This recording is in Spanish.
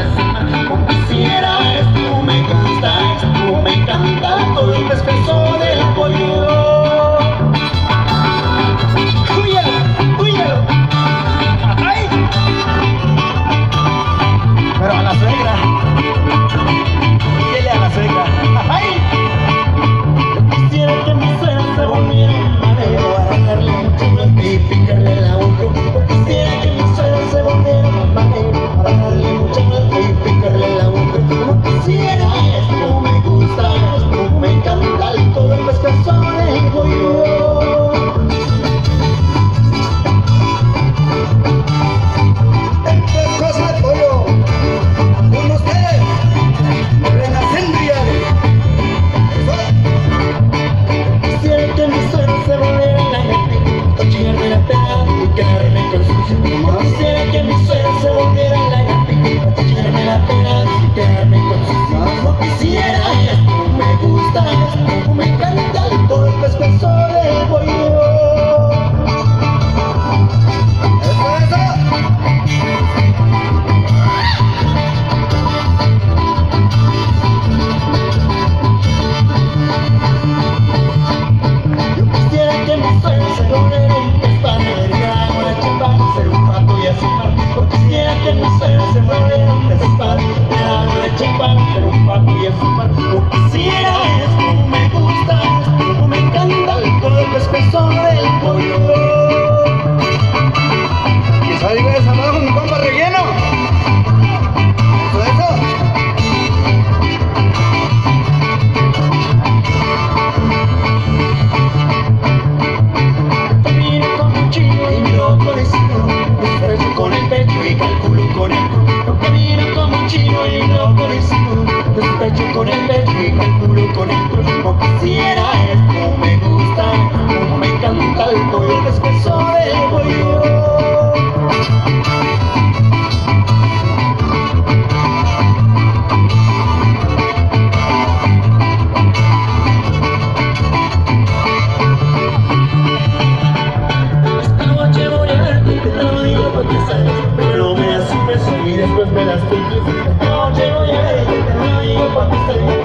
encima. Como quisiera, tú me gustas, tú me encanta, todo el pescuezo del pollo. Pero a la suegra, dile a la suegra, ¡ay! Yo quisiera que mi suegra se volviera un madero, arrancarle mucho vuelta y picarle la boca. Yo quisiera que mi suegra se volviera un madero, arrancarle mucho vuelta y picarle la boca. Yo quisiera, esto me gusta, esto me encanta, y todo el pescuezo del pollo. Quisiera que mi suegra se volviera la gata, echarme la pena y quedarme con sus hijos. No quisiera, esto me gusta, esto me encanta, y todo el pescuezo del pollo. Yo quisiera que mi suegra se volviera un pez para navegar con la chamba, ser un pato y así más. Yo quisiera que mi suegra se volviera un pez para navegar con la chamba, ser un pato y así más. Yo quisiera, esto me gusta, esto me encanta, y todo el pescuezo del pollo. Que salga esa abajo, mi compa relleno. Eso. Camino con un chino y miro por el cielo, desprecio con el pecho y calculo con el culo. Yo camino como un chino y miro por el cielo, desprecio con el pecho y calculo con el culo. No quisiera, esto me gusta, como me encanta, el pollo, el pescuezo del pollo. Pero no me das un beso y después me das tu beso. Esta noche voy a ir, te lo digo pa' que salga.